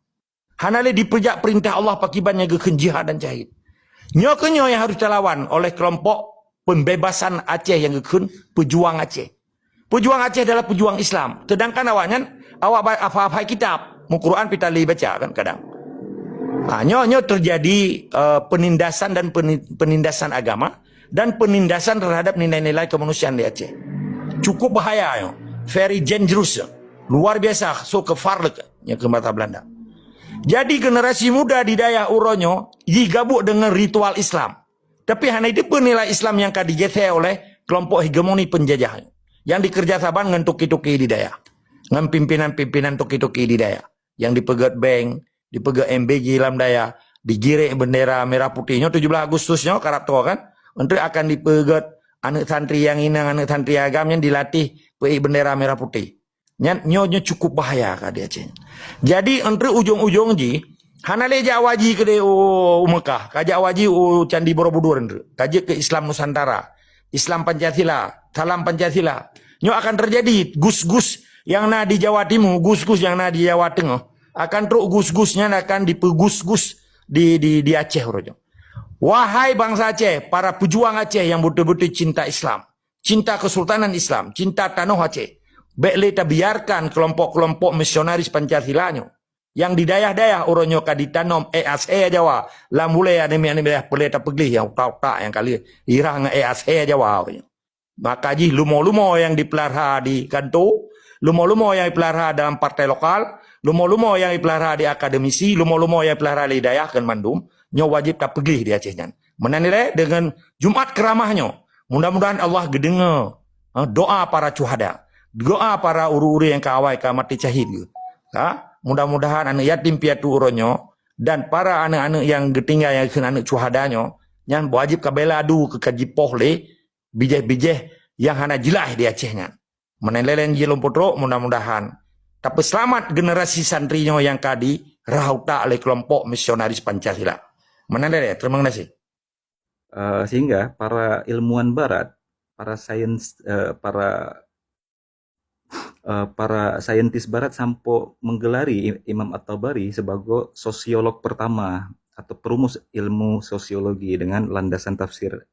Hanali diperjak perintah Allah pakibannya ke jihad dan cahid. Nyokenyo yang harus terlawan oleh kelompok pembebasan Aceh yang gekun pejuang Aceh. Pejuang Aceh adalah pejuang Islam. Sedangkan awak apa-apa kitab, Quran kita baca kan kadang. Nyo terjadi penindasan dan penindasan agama dan penindasan terhadap nilai-nilai kemanusiaan di Aceh. Cukup bahaya yo. Very dangerous. Luar biasa so ke farlek yang ke mata Belanda. Jadi generasi muda di daerah Uronyo digabung dengan ritual Islam. Tapi hanya itu pun nilai Islam yang digeser oleh kelompok hegemoni penjajah. Yang dikerjasaban dengan toki-toki di daerah. Dengan pimpinan-pimpinan toki-toki di daerah. Yang dipegat bank, dipegat MBG dalam daerah, digirik bendera merah putihnya 17 Agustusnya karakter kan. Untuk akan dipegat anak santri yang inang, anak santri agamnya dilatih pakai bendera merah putih. Nyonya cukup bahaya kah dia Aceh. Jadi entre ujung-ujung ji hanale jawaji ke Mekah, kajak waji Candi Borobudur entre. Kajak ke Islam Nusantara, Islam Pancasila, salam Pancasila. Nyo akan terjadi gus-gus yang na di Jawa Timur, gus-gus yang na di Jawa Tengah. akan truk gus-gusnya akan dipegus-gus di Aceh uronyo. Wahai bangsa Aceh, para pejuang Aceh yang betul-betul cinta Islam, cinta Kesultanan Islam, cinta tanah Aceh. Baiklah kita biarkan kelompok-kelompok misionaris Pancasilanya yang di daerah-daerah uronyo ka ditanam Jawa, lah mulai anime peleta peglih yang tak yang kali irang Jawa. Maka ji lumo-lumo yang dipelihara di kantor, lumo-lumo yang dipelihara dalam partai lokal, lumo-lumo yang dipelihara di akademisi, lumo-lumo yang dipelihara di daerah kan Bandung, nyo wajib tak pergi di Aceh nyan. Menanilai dengan Jumat keramahnya. Mudah-mudahan Allah gedengar doa para syuhada, doa para uru-uru yang kawai ka mati syahid. Mudah-mudahan anak yatim piatu uronyo dan para anak-anak yang getinggal yang kena anak syuhadanyo nyan wajib kabela adu ke kajipoh le bijeh-bijeh yang hana jelas di Aceh nyan. Menelelen jilom potro mudah-mudahan. Tapi selamat generasi santrinya yang kadi rahauta oleh kelompok misionaris Pancasila. Menelele, terima kasih. Sehingga para ilmuwan Barat, para saintis Barat sampo menggelari Imam At-Tabari sebagai sosiolog pertama atau perumus ilmu sosiologi dengan landasan tafsir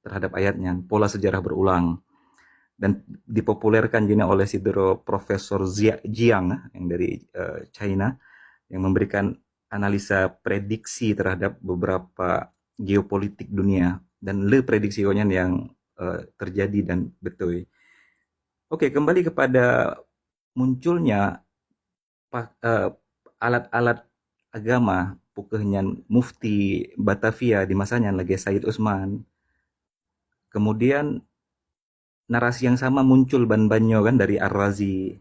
terhadap ayatnya, pola sejarah berulang, dan dipopulerkan juga oleh sidro Profesor Jiang yang dari China yang memberikan analisa prediksi terhadap beberapa geopolitik dunia dan le prediksinya yang terjadi dan betul. Oke, kembali kepada munculnya alat-alat agama pukehnya Mufti Batavia di masanya lagi Said Usman. Kemudian narasi yang sama muncul ban-banyo kan dari Ar-Razi,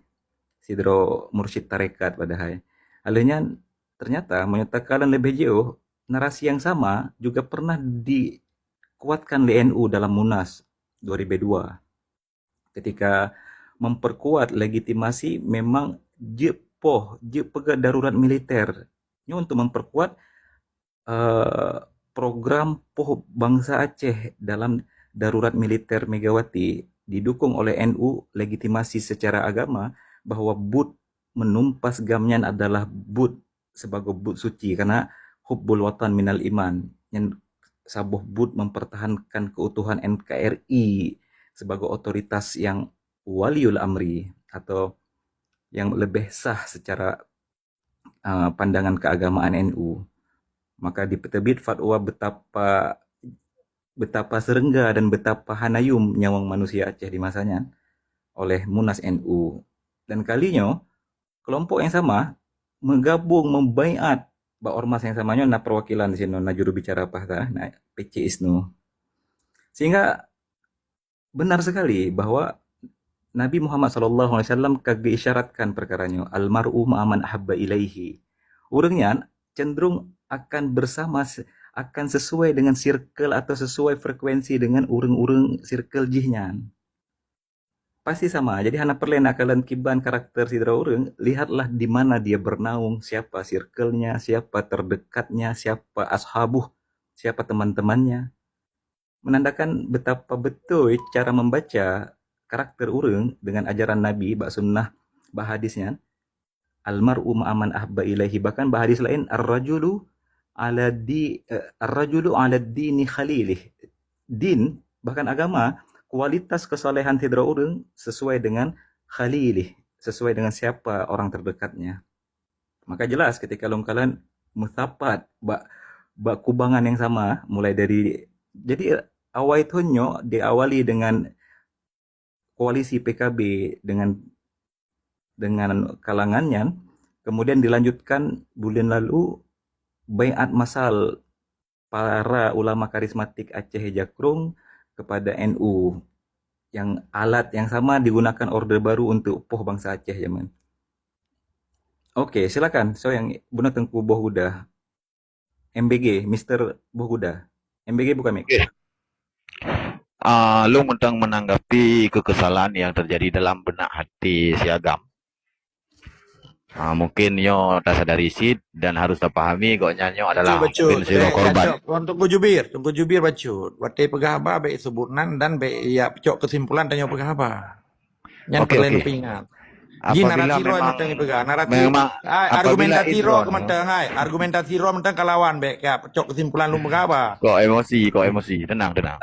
sidro Mursyid Tarekat padahal. Alenya ternyata menyatakan lebih jauh, narasi yang sama juga pernah dikuatkan oleh NU dalam Munas 2002. Ketika memperkuat legitimasi memang pega darurat militer. Ini untuk memperkuat program poh bangsa Aceh dalam darurat militer Megawati didukung oleh NU legitimasi secara agama bahwa but menumpas gamnya adalah but sebagai but suci karena hubbul watan minal iman yang sabuh but mempertahankan keutuhan NKRI sebagai otoritas yang waliul amri atau yang lebih sah secara pandangan keagamaan NU. Maka diterbit fatwa betapa serengga dan betapa hanayum nyawang manusia Aceh di masanya oleh Munas NU. Dan kalinya kelompok yang sama menggabung membaiat ormas yang samanya na perwakilan di sini na juru bicara apa na PC ISNU. Sehingga benar sekali bahwa Nabi Muhammad SAW kagak isyaratkan perkaranya almar'u ma'aman ahabba ilaihi. Orangnya cenderung akan bersama, akan sesuai dengan circle atau sesuai frekuensi dengan urang-urang circle jihnya. Pasti sama. Jadi hana perlu nakalan kiban karakter sidra orang, lihatlah di mana dia bernaung, siapa circle-nya, siapa terdekatnya, siapa ashabuh, siapa teman-temannya. Menandakan betapa betul cara membaca karakter orang dengan ajaran Nabi, bak sunnah, bak hadisnya. Almar'u ma'aman ahba ilaihi. Bahkan bak hadis lain, ar-rajulu ala dini khalilih. Din, bahkan agama, kualitas kesolehan sidra orang sesuai dengan khalilih, sesuai dengan siapa orang terdekatnya. Maka jelas ketika kalian muthapat, bak kubangan yang sama, mulai dari, jadi awal itu diawali dengan koalisi PKB dengan kalangannya, kemudian dilanjutkan bulan lalu baiat masal para ulama karismatik Aceh Jakrung kepada NU yang alat yang sama digunakan orde baru untuk poh bangsa Aceh zaman. Oke, silakan. So yang Buna Tengku Bohguda, MBG, Mr. Bohguda. MBG bukan Mik. Lu mentang menanggapi kekesalan yang terjadi dalam benak hati si Agam. Mungkin yo tak sadari sid dan harus terpahami kok nyanyo adalah mungkin siro korban. Tunggu jubir bacut. Wate pegah apa baik sebutan dan baik ya pecok kesimpulan tanya pegah apa. Yang perlu pingat. Ji apabila narasi ro memang mentang itu ga narasi memang argumentasi apabila ro idron, mentang hai argumentasi ro mentang kalawan be ka pecok kesimpulan lu apa kok emosi, tenang. Kan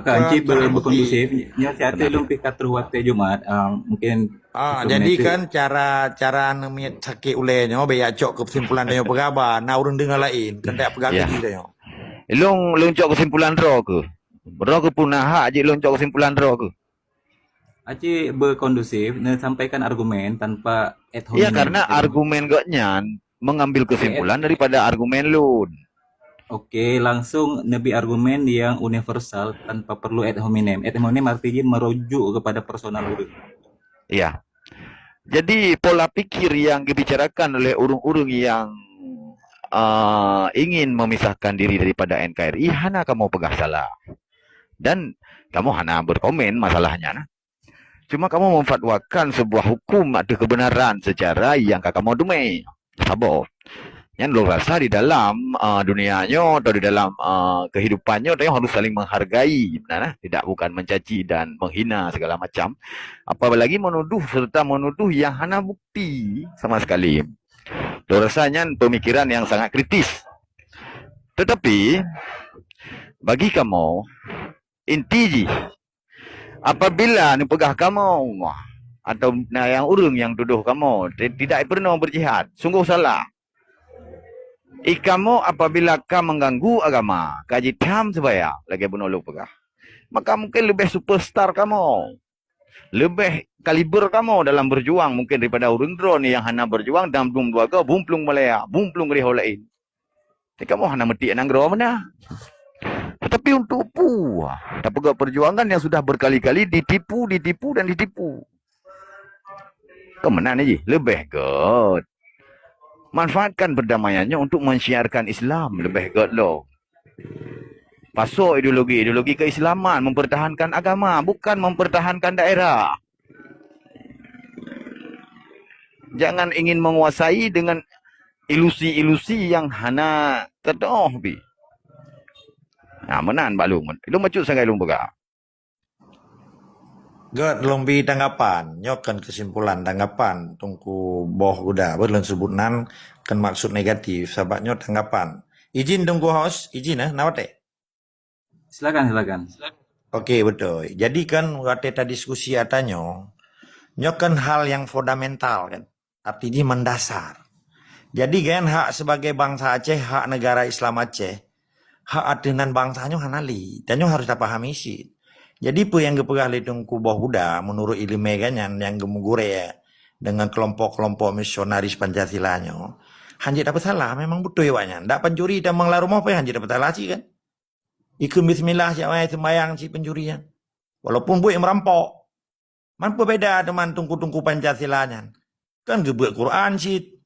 ke Encik emosi. berkondusif. Nyo siate lumpi katru wate Jumat. Mungkin Jadi kan cara namanya sakit ulenya be ya cok kesimpulan dia pegaba na urang dengar lain kan tak pegang Ya. lagi dia. Long cok kesimpulan ro ke? Ro ke punah je long cok kesimpulan ro ke? Acik berkondusif sampaikan argumen tanpa ad Ya hominem. karena argumen gaknya mengambil kesimpulan daripada argumen lun. Oke, langsung nabi argumen yang universal tanpa perlu ad hominem. Ad hominem artinya merujuk kepada personal urut. Ya. Jadi pola pikir yang dibicarakan oleh urung-urung yang ingin memisahkan diri daripada NKRI, hana kamu pegah salah. Dan kamu hana berkomen masalahnya. Nah. Cuma kamu memfatwakan sebuah hukum ada kebenaran secara yang kakak mau dumai. Sabo. Yang lo rasa di dalam dunianya atau di dalam kehidupannya dia harus saling menghargai. Nah, tidak bukan mencaci dan menghina segala macam. Apalagi menuduh serta menuduh yang hana bukti sama sekali. Lo rasanya pemikiran yang sangat kritis. Tetapi bagi kamu inti apabila ni pegah kamu atau yang urung yang tuduh kamu tidak pernah berjihad, sungguh salah. Kamu apabila kamu mengganggu agama, kaji tam sebaya lagi bunuh pegah. Maka mungkin lebih superstar kamu. Lebih kaliber kamu dalam berjuang mungkin daripada urung drone yang hanya berjuang dalam dum dua ke bumplung Malaya, bumplung riho lain. Kamu hanya mati nang gro mana? Tetapi untuk tak pegawai perjuangan yang sudah berkali-kali ditipu dan ditipu. Kemenangan aja, lebih good. Manfaatkan perdamaiannya untuk mensiarkan Islam, lebih good lo. Pasok ideologi keislaman, mempertahankan agama, bukan mempertahankan daerah. Jangan ingin menguasai dengan ilusi-ilusi yang hana terdoh bi. Nah, menan balung. Lu macut sangai lung pegak. God lombi tanggapan, nyokan kesimpulan tanggapan tungku boh udah berlen sebutan kan maksud negatif sahabatnya tanggapan. Izin tunggu host, izin nawate. Silakan. Oke, betul. Jadi kan waktu tadi diskusi atanya nyokan hal yang fundamental kan. Artinya mendasar. Jadi kan hak sebagai bangsa Aceh, hak negara Islam Aceh, hak adenan bangsanya hanali. Dan harus dipahami sih. Jadi apa yang kepegah litung kubah Buddha menurut ilmu ganyan yang gemugure ya dengan kelompok-kelompok misionaris Pancasilanya. Hanjit dapat salah memang betul ya banyak. Ndak pencuri dan mengelaru apa ya hanjit dapat salah sih kan. Ikut bismillah siapa yang sembayang si pencurian. Walaupun bu yang merampok. Man berbeda teman tungku-tungku Pancasilanya. Kan gebuat Quran sih.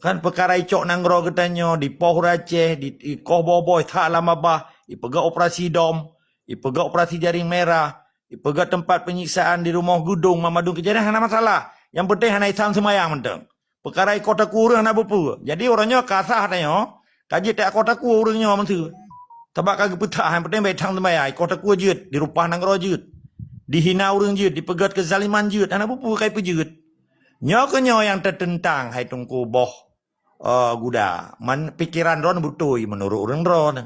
Kan perkara icok nanggro katanya di Poh Aceh, di Koh Boboy, tak lama bah, ipegak operasi dom. Ipegak operasi jaring merah, ipegak tempat penyiksaan di rumah Gudung, Mamadung kejadian hana masalah. Yang penting hana Islam semayang menteng. Perkara kota kurang hana bepu. Jadi orangnya kasah katanya, kaji tak kota kurangnya menteng. Sebab kagak petah, yang penting baik tang semayang, kota kur jut, di rupah nanggro jut. Dihina orang jut, dipegat kezaliman jut, hana bepu kai pejut. Nyo yang tertentang hai tungku boh guda. Pikiran ron betul menurut orang ron.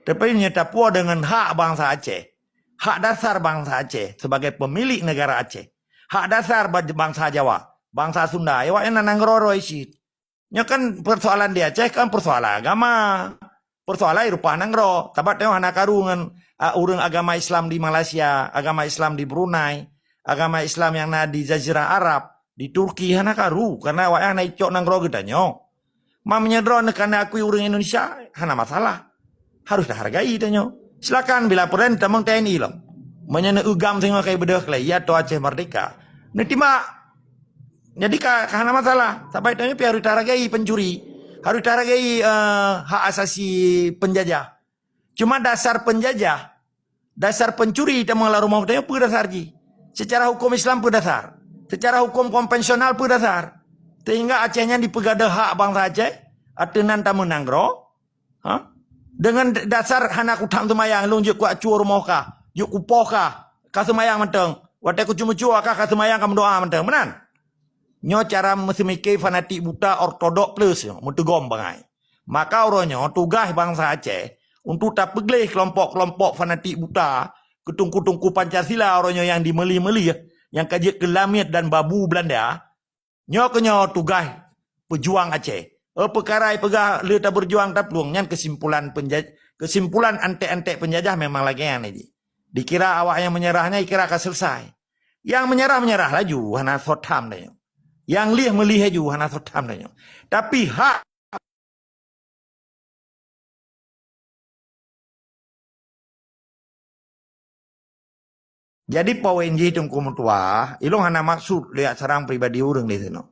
Tapi nyata puas dengan hak bangsa Aceh. Hak dasar bangsa Aceh sebagai pemilik negara Aceh. Hak dasar bangsa Jawa. Bangsa Sunda. Ewa yang nangroro isi. Nya kan persoalan di Aceh kan persoalan agama. Persoalan rupa nangro. Tabat tengok anak karungan urang agama Islam di Malaysia. Agama Islam di Brunei. Agama Islam yang ada di Jazirah Arab. Di Turki anak karu. Karena awak yang naik cok nangro gedanya. Mamanya drone karena aku urang Indonesia. Hana masalah. Harus dihargai tanya. Silakan bila peran tamang TNI lah. Menyana ugam tengok kayak bedah kelai ya to Aceh merdeka. Nanti mak. Jadi kahana masalah. Sampai tanya harus dihargai pencuri. Harus dihargai hak asasi penjajah. Cuma dasar penjajah, dasar pencuri dan mengelar rumah tanya apa dasar ji. Secara hukum Islam apa dasar. Secara hukum konvensional apa dasar. Sehingga Acehnya dipegada hak bangsa Aceh. Atenan tamu nanggro. Hah? Dengan dasar anak utang semayang lu juk kuat cuar rumah kah juk upoh kah ka semayang menteng watai ku cuma cuar kah ka semayang kamu doa menteng menan nyo cara mesemike fanatik buta ortodok plus mutegom bangai. Maka oronyo tugas bangsa Aceh untuk tak pegelih kelompok-kelompok fanatik buta ketungku-tungku Pancasila oronyo yang dimeli-meli yang kajik kelamit dan babu Belanda. Nyo kenyo tugas pejuang Aceh. Perkara pegah le tak berjuang tak peluang nyan kesimpulan antek-antek penjajah memang lagi yang ini. Dikira awak yang menyerahnya dikira akan selesai. Yang menyerah laju hana thotam dah. Yang lih melih laju hana thotam dah. Tapi hak jadi poin ji tungku mutua, ilung hana maksud lihat serang pribadi urang di sana.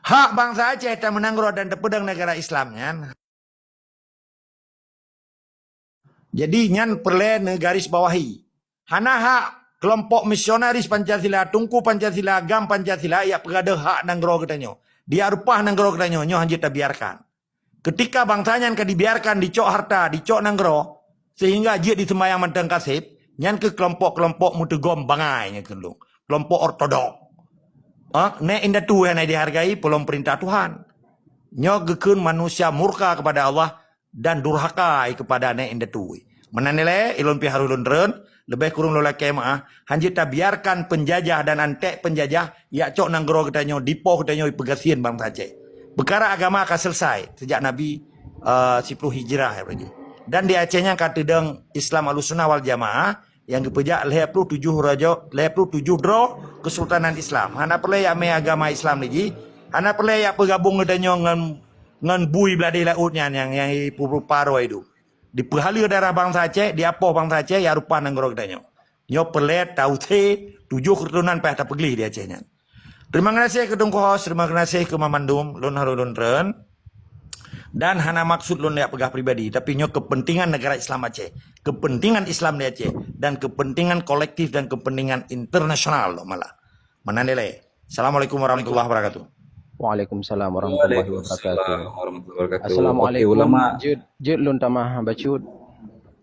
Hak bangsa Aceh tak menanggro dan terpedang negara Islamnya. Jadi nyan perlu garis bawahi. Hana hak kelompok misionaris Pancasila, tungku Pancasila, agam Pancasila, ya pegada hak nanggro katanya. Dia rupah nanggro katanya, nyo hanjit tak biarkan. Ketika bangsanya kan dibiarkan dicok harta, dicok nanggro, sehingga jid disembayang manteng kasip, nyan ke kelompok-kelompok mutegom bangai nya kelung. Kelompok ortodok. Ne indah tu yang dihargai pelom perintah Tuhan. Nyo gekun manusia murka kepada Allah dan durhaka kepada ne indah tu. Menanile ilun piharulun ren lebih kurung lola kemah hanjit tak biarkan penjajah dan antek penjajah ya cok nanggro katanya dipo katanya pegasian bangsa Aceh. Perkara agama akan selesai sejak Nabi 10 Hijrah ya berarti. Dan di Acehnya kata deng Islam Ahlussunnah wal Jamaah yang dipejak 57 dro Kesultanan Islam. Hana perlu ya me agama Islam lagi. Hana perlu ya bergabung katanya ngan bui beladi lautnya yang puru paro itu. Di perhala darah bangsa Aceh, di apa bangsa Aceh ya rupa nanggro katanya. Nyo pelet tau te 7 keturunan peh tak peglih di Acehnya. Terima kasih ke Tungku Hos, terima kasih ke Mamandum, lun harulun ren. Dan hana maksud lun ya pegah pribadi, tapi nyo kepentingan negara Islam Aceh, kepentingan Islam di Aceh, dan kepentingan kolektif dan kepentingan internasional lo malah. Manandele. Assalamualaikum warahmatullahi wabarakatuh. Waalaikumsalam warahmatullahi wabarakatuh. Warahmatullahi wabarakatuh. Assalamualaikum. Okey, ulama. Jud lun tamah bacut.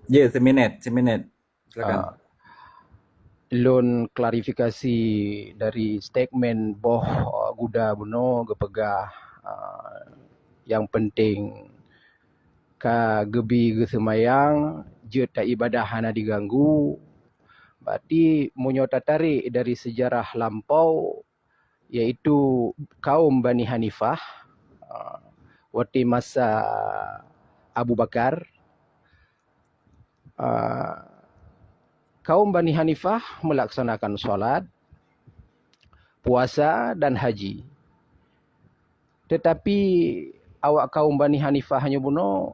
Je, seminit. Silakan. Lun klarifikasi dari statement boh Guda Buno gepegah yang penting ka gebi gesemayang je tak ibadah hana diganggu. Berarti munyo tarik dari sejarah lampau yaitu kaum Bani Hanifah waktu masa Abu Bakar. Kaum Bani Hanifah melaksanakan solat, puasa dan haji. Tetapi awak kaum Bani Hanifah hanya buno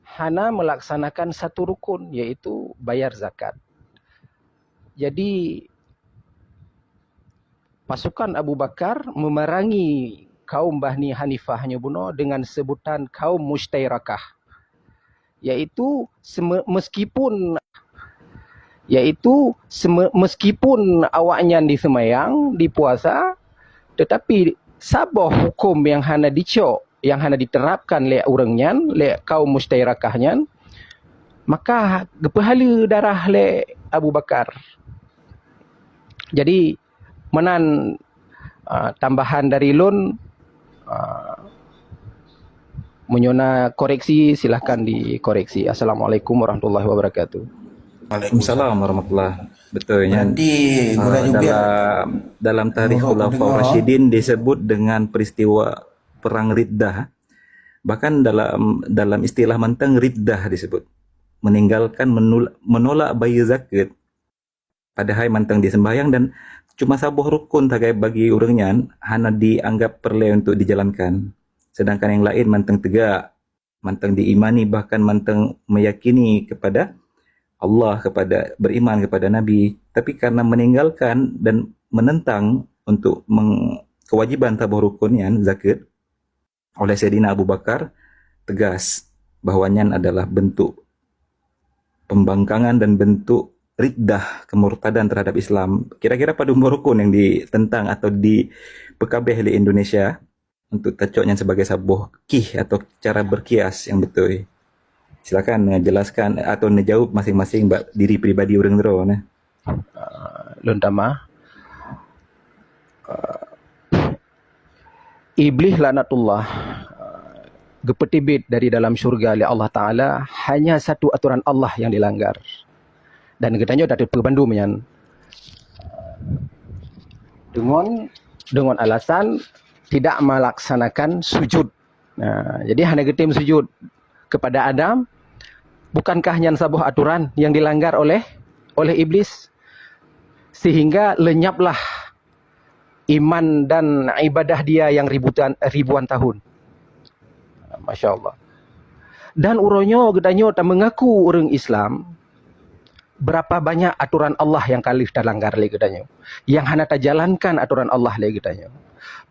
hana melaksanakan satu rukun yaitu bayar zakat. Jadi pasukan Abu Bakar memerangi kaum Bani Hanifah hanya buno dengan sebutan kaum mustairakah. Yaitu meskipun awaknya di semayang, di puasa, tetapi sabah hukum yang hana dicok, yang hana diterapkan oleh orangnya, oleh kaum mustairakahnya, maka gepahala darah oleh Abu Bakar. Jadi menan tambahan dari lun menyona koreksi, silahkan dikoreksi. Assalamualaikum warahmatullahi wabarakatuh. Waalaikumsalam warahmatullahi. Betul ya. Nanti guna jubir Dalam tarikh Khulafaur Rasyidin disebut dengan peristiwa perang Riddah. Bahkan dalam istilah manteng Riddah disebut. Meninggalkan menolak bayar zakat. Padahal manteng disembahyang dan cuma sabuh rukun tagai bagi orangnya hana dianggap perlu untuk dijalankan. Sedangkan yang lain manteng tegak, manteng diimani, bahkan manteng meyakini kepada Allah, kepada beriman kepada Nabi. Tapi karena meninggalkan dan menentang untuk kewajiban tabuh rukunnya zakat oleh Sayyidina Abu Bakar, tegas bahwanya adalah bentuk pembangkangan dan bentuk riddah, kemurtadan terhadap Islam. Kira-kira pada rukun yang ditentang atau dipekabeh oleh Indonesia untuk tacoknya sebagai sabuh kih atau cara berkias yang betul. Silakan jelaskan atau menjawab masing-masing diri pribadi orang dero nah. Lun tamah Iblis laknatullah gepetibit dari dalam syurga oleh Allah Ta'ala, hanya satu aturan Allah yang dilanggar. Dan katanya dari perbandum yang dengan alasan tidak melaksanakan sujud. Jadi hanya getim sujud kepada Adam, bukankah yang sebuah aturan yang dilanggar oleh iblis, sehingga lenyaplah iman dan ibadah dia yang ribuan tahun. Masya Allah. Dan uronyo gedanyo tak mengaku orang Islam, berapa banyak aturan Allah yang kalih terlanggar le gedanyo, yang hana tak jalankan aturan Allah le gedanyo.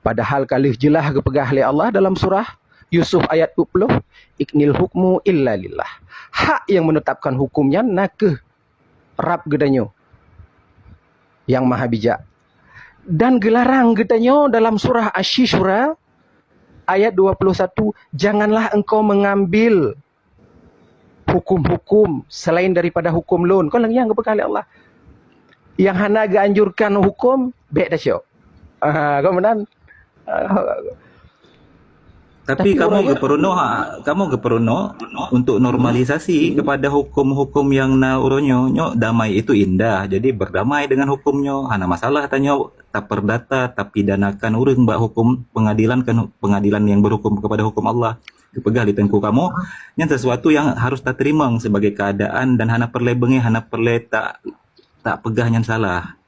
Padahal kalih jelah kepegah le Allah dalam surah Yusuf ayat 20, iknil hukmu illa lillah. Hak yang menetapkan hukumnya nakeh Rab gedanyo yang maha bijak. Dan gelarang gedanyo dalam surah Asy-Syura ayat 21, janganlah engkau mengambil hukum-hukum selain daripada hukum lun. Kau yang kepekali Allah. Yang hana anjurkan hukum, baik dah syok. Kau menan. Tapi kamu geperono untuk normalisasi kepada hukum-hukum yang na uronyo damai itu indah. Jadi berdamai dengan hukumnya. Hana masalah tanya tak perdata tapi danakan urang mbak hukum pengadilan yang berhukum kepada hukum Allah. Kepegah di tengku kamu yang sesuatu yang harus tak terima sebagai keadaan dan hana perle bengi hana perle tak pegah yang salah.